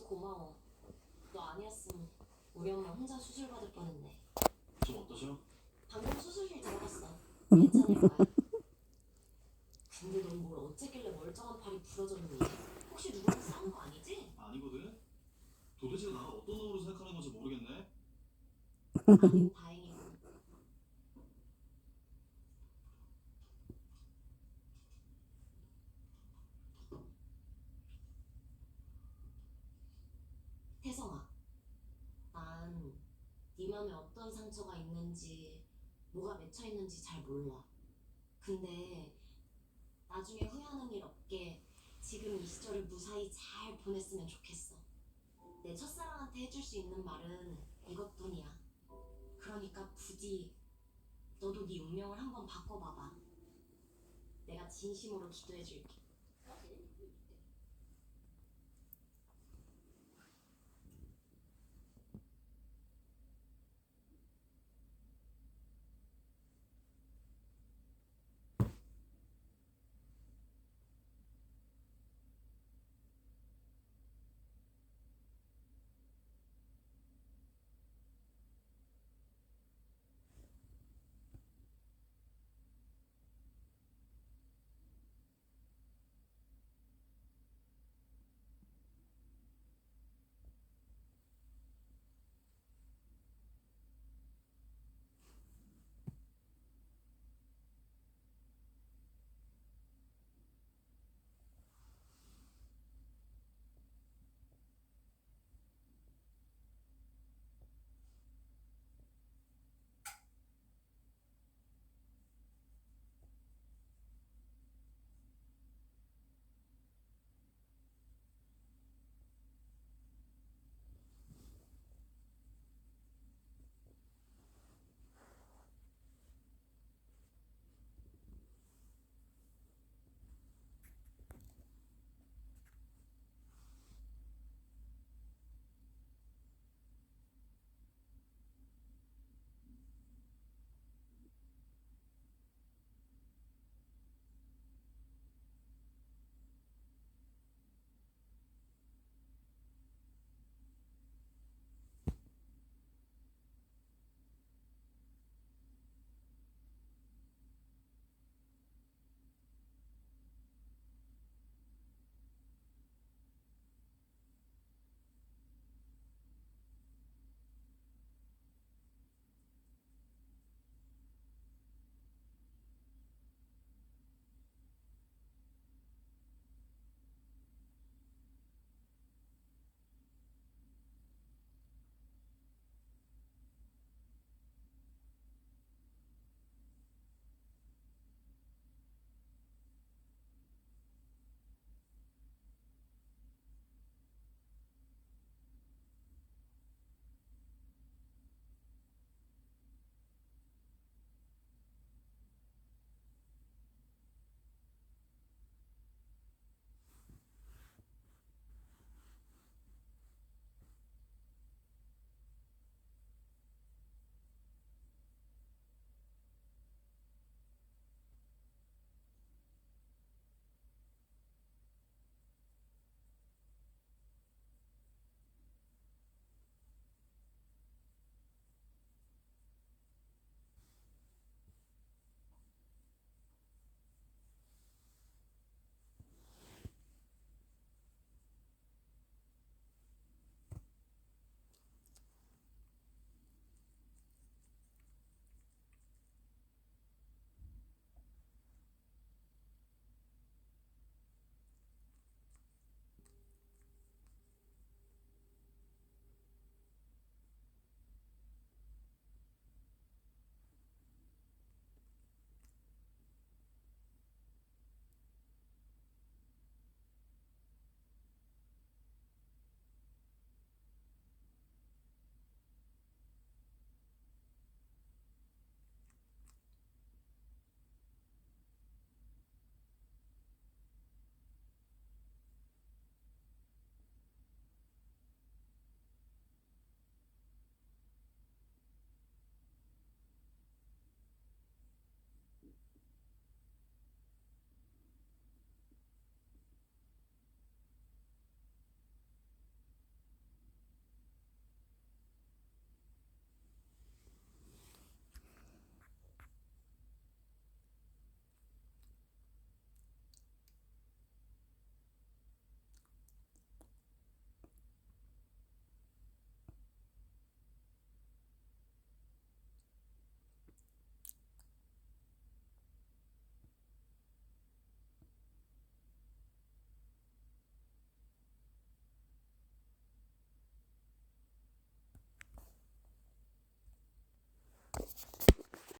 고마워. 너 아니었으면 우리 엄마 혼자 수술 받을 뻔했네. 좀 어떠셔? 방금 수술실 들어갔어. 괜찮을 거야. 근데 넌 뭘 어쨌길래 멀쩡한 팔이 부러졌니? 혹시 누구랑 싸운 거 아니지? 아니거든? 도대체 나를 어떤 놈으로 생각하는 건지 모르겠네. 아니, 다행이고. 태성아, 난 네 맘에 어떤 상처가 있는지, 뭐가 맺혀 있는지 잘 몰라. 근데 나중에 후회하는 일 없게 지금 이 시절을 무사히 잘 보냈으면 좋겠어. 내 첫사랑한테 해줄 수 있는 말은 이것뿐이야. 그러니까 부디 너도 네 운명을 한번 바꿔봐봐. 내가 진심으로 기도해줄게.